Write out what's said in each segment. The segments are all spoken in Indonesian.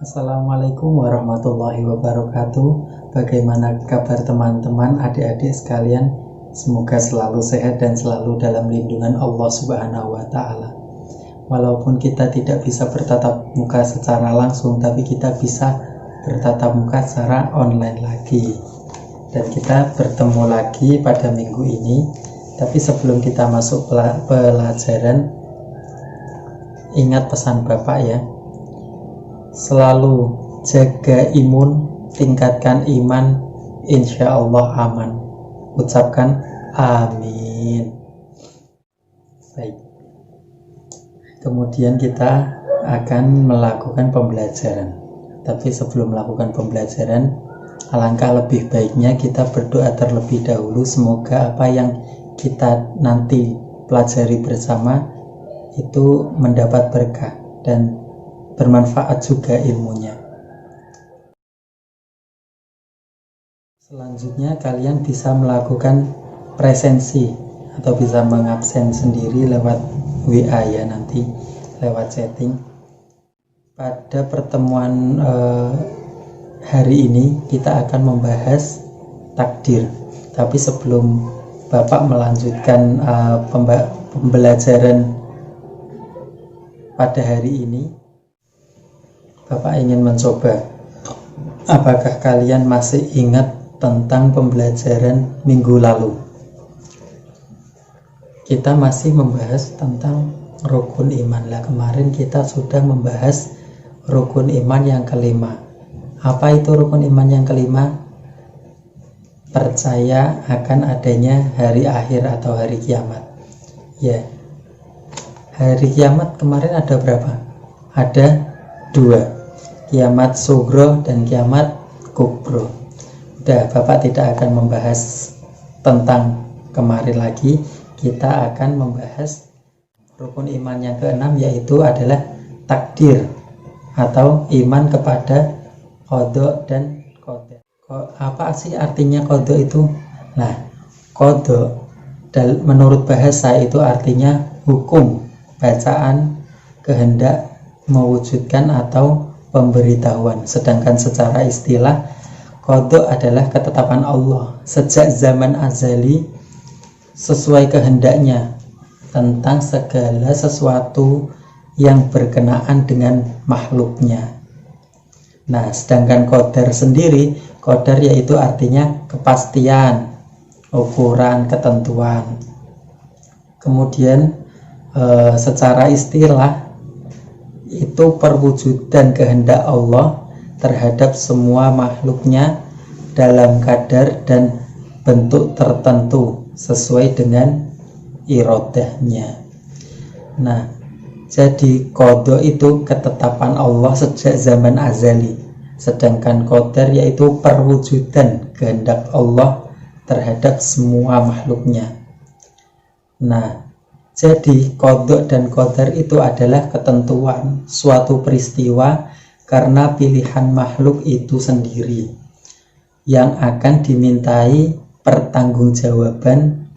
Assalamualaikum warahmatullahi wabarakatuh. Bagaimana kabar teman-teman, adik-adik sekalian? Semoga selalu sehat dan selalu dalam lindungan Allah Subhanahu wa Ta'ala. Walaupun kita tidak bisa bertatap muka secara langsung, tapi kita bisa bertatap muka secara online lagi. Dan kita bertemu lagi pada minggu ini. Tapi sebelum kita masuk pelajaran, ingat pesan Bapak ya. Selalu jaga imun, tingkatkan iman, insya Allah aman. Ucapkan amin. Baik. Kemudian kita akan melakukan pembelajaran. Tapi sebelum melakukan pembelajaran, alangkah lebih baiknya kita berdoa terlebih dahulu. Semoga apa yang kita nanti pelajari bersama itu mendapat berkah dan bermanfaat juga ilmunya. Selanjutnya kalian bisa melakukan presensi atau bisa mengabsen sendiri lewat WA ya, nanti lewat chatting. Pada pertemuan hari ini kita akan membahas takdir. Tapi sebelum Bapak melanjutkan pembelajaran pada hari ini, Bapak ingin mencoba, apakah kalian masih ingat tentang pembelajaran minggu lalu? Kita masih membahas tentang rukun iman. Lah, kemarin kita sudah membahas rukun iman yang kelima. Apa itu rukun iman yang kelima? Percaya akan adanya hari akhir atau hari kiamat. Ya, hari kiamat kemarin ada berapa? Ada 2. Kiamat sugro dan kiamat kubro. Udah, Bapak tidak akan membahas tentang kemarin lagi. Kita akan membahas rukun iman yang keenam, yaitu adalah takdir atau iman kepada qada dan qadar. Apa sih artinya qada itu? Nah, qada menurut bahasa itu artinya hukum, bacaan, kehendak, mewujudkan atau pemberitahuan. Sedangkan secara istilah, qada adalah ketetapan Allah sejak zaman azali sesuai kehendaknya tentang segala sesuatu yang berkenaan dengan makhluknya. Nah, sedangkan qadar sendiri, qadar yaitu artinya kepastian, ukuran, ketentuan. Kemudian secara istilah itu perwujudan kehendak Allah terhadap semua makhluknya dalam kadar dan bentuk tertentu sesuai dengan irodahnya. Nah, jadi qada itu ketetapan Allah sejak zaman azali, sedangkan qadar yaitu perwujudan kehendak Allah terhadap semua makhluknya. Nah, jadi qada dan qadar itu adalah ketentuan suatu peristiwa karena pilihan makhluk itu sendiri yang akan dimintai pertanggungjawaban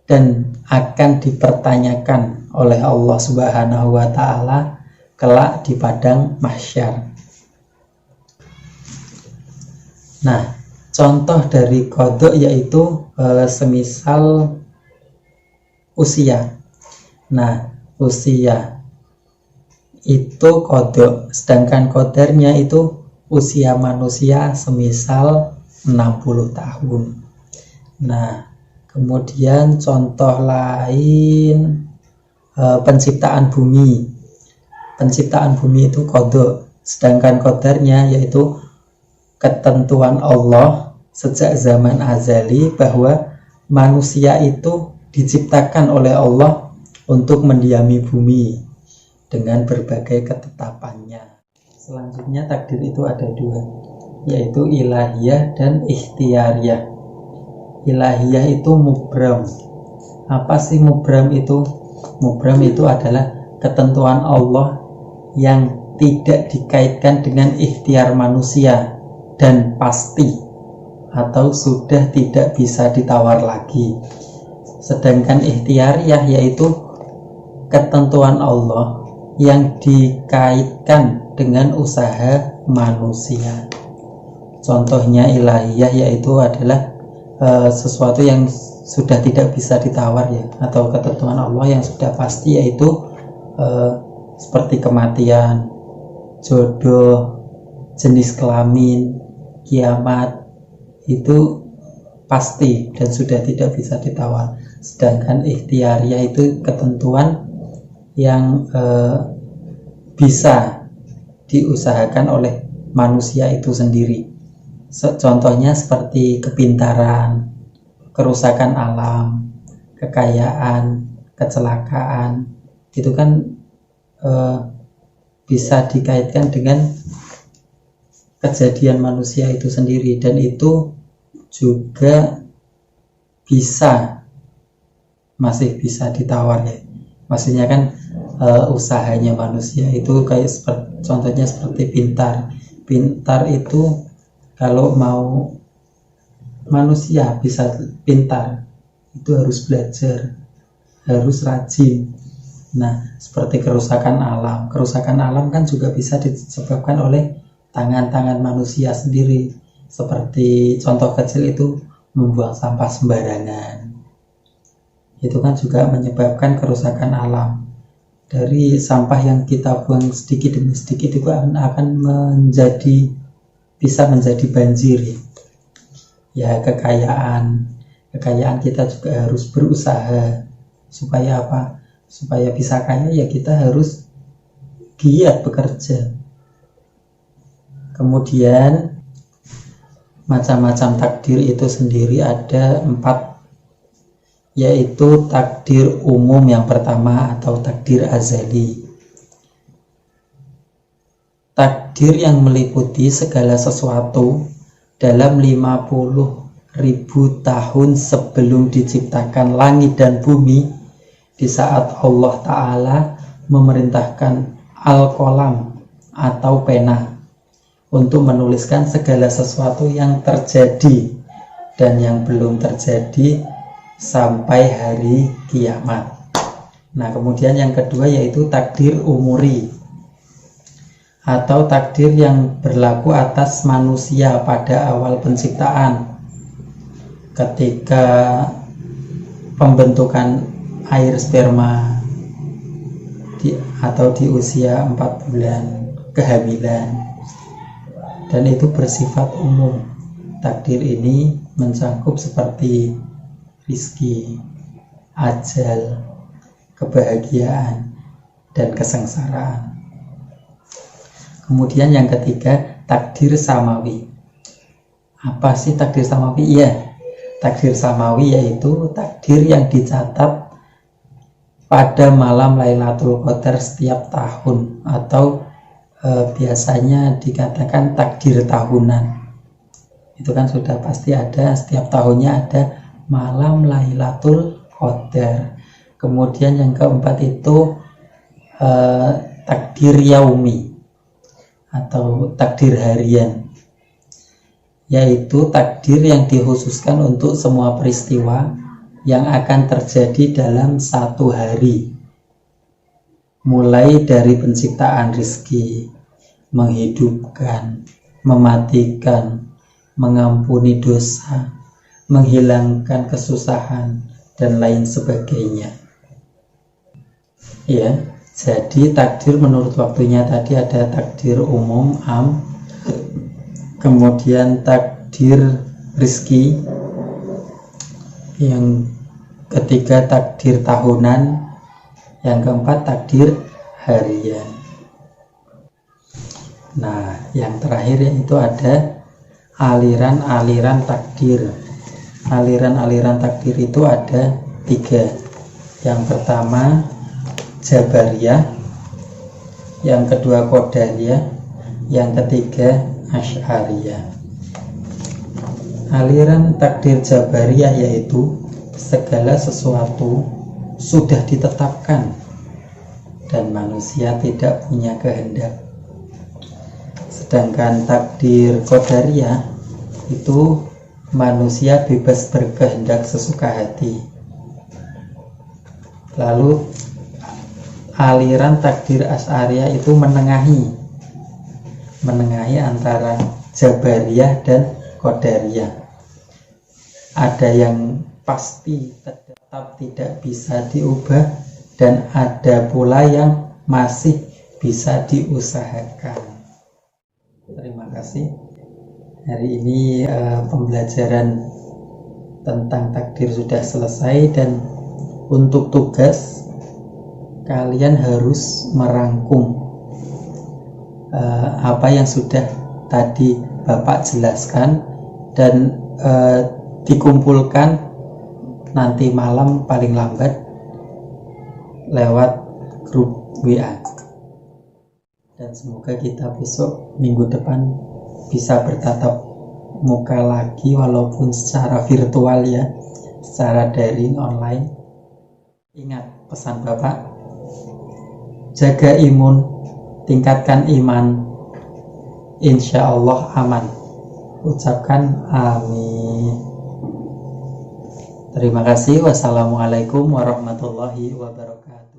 dan akan dipertanyakan oleh Allah Subhanahu wa Ta'ala kelak di padang mahsyar. Nah, contoh dari qada yaitu semisal usia. Nah, usia itu qada, sedangkan qadarnya itu usia manusia semisal 60 tahun. Nah, kemudian contoh lain penciptaan bumi. Penciptaan bumi itu qada, sedangkan qadarnya yaitu ketentuan Allah sejak zaman azali bahwa manusia itu diciptakan oleh Allah untuk mendiami bumi dengan berbagai ketetapannya. Selanjutnya takdir itu ada 2, yaitu ilahiyah dan ikhtiyariyah. Ilahiyah itu mubram. Apa sih mubram itu? Mubram itu adalah ketentuan Allah yang tidak dikaitkan dengan ikhtiar manusia dan pasti atau sudah tidak bisa ditawar lagi. Sedangkan ikhtiyariyah yaitu ketentuan Allah yang dikaitkan dengan usaha manusia. Contohnya ilahiyah yaitu adalah sesuatu yang sudah tidak bisa ditawar ya, atau ketentuan Allah yang sudah pasti, yaitu seperti kematian, jodoh, jenis kelamin, kiamat, itu pasti dan sudah tidak bisa ditawar. Sedangkan ikhtiariyah itu ketentuan yang bisa diusahakan oleh manusia itu sendiri. Contohnya seperti kepintaran, kerusakan alam, kekayaan, kecelakaan, itu kan bisa dikaitkan dengan kejadian manusia itu sendiri, dan itu juga masih bisa ditawar ya. Maksudnya kan usahanya manusia itu kayak contohnya seperti pintar itu, kalau mau manusia bisa pintar itu harus belajar, harus rajin. Nah, seperti kerusakan alam kan juga bisa disebabkan oleh tangan-tangan manusia sendiri. Seperti contoh kecil itu membuang sampah sembarangan, itu kan juga menyebabkan kerusakan alam. Dari sampah yang kita buang sedikit demi sedikit itu akan bisa menjadi banjir ya. Kekayaan kita juga harus berusaha supaya apa? Supaya bisa kaya ya kita harus giat bekerja. Kemudian macam-macam takdir itu sendiri ada 4, yaitu takdir umum yang pertama atau takdir azali. Takdir yang meliputi segala sesuatu dalam 50.000 tahun sebelum diciptakan langit dan bumi, di saat Allah Ta'ala memerintahkan al-qalam atau pena untuk menuliskan segala sesuatu yang terjadi dan yang belum terjadi sampai hari kiamat. Nah, kemudian yang kedua yaitu takdir umuri atau takdir yang berlaku atas manusia pada awal penciptaan, ketika pembentukan air sperma atau di usia 4 bulan kehamilan, dan itu bersifat umum. Takdir ini mencakup seperti rizki, ajal, kebahagiaan, dan kesengsaraan. Kemudian yang ketiga, takdir samawi. Apa sih takdir samawi? Ya, takdir samawi yaitu takdir yang dicatat pada malam Lailatul Qadar setiap tahun, atau biasanya dikatakan takdir tahunan. Itu kan sudah pasti ada, setiap tahunnya ada malam Lailatul Qadar. Kemudian yang keempat itu takdir yaumi atau takdir harian, yaitu takdir yang dikhususkan untuk semua peristiwa yang akan terjadi dalam satu hari, mulai dari penciptaan rizki, menghidupkan, mematikan, mengampuni dosa, menghilangkan kesusahan, dan lain sebagainya. Ya, jadi takdir menurut waktunya tadi ada takdir umum, am, kemudian takdir rizki, yang ketiga takdir tahunan, yang keempat takdir harian. Nah, yang terakhir yaitu ada aliran-aliran takdir. Aliran-aliran takdir itu ada 3. Yang pertama Jabariyah, yang kedua Qadariyah, yang ketiga Asy'ariyah. Aliran takdir Jabariyah yaitu segala sesuatu sudah ditetapkan dan manusia tidak punya kehendak. Sedangkan takdir Qadariyah itu manusia bebas berkehendak sesuka hati. Lalu aliran takdir Asy'ariyah itu menengahi antara Jabariyah dan Qadariyah. Ada yang pasti tetap tidak bisa diubah, dan ada pula yang masih bisa diusahakan. Terima kasih. Hari ini pembelajaran tentang takdir sudah selesai, dan untuk tugas kalian harus merangkum apa yang sudah tadi Bapak jelaskan dan dikumpulkan nanti malam paling lambat lewat grup WA. Dan semoga kita besok minggu depan bisa bertatap muka lagi, walaupun secara virtual ya, secara daring online. Ingat pesan Bapak, jaga imun, tingkatkan iman, insya Allah aman. Ucapkan amin. Terima kasih. Wassalamualaikum warahmatullahi wabarakatuh.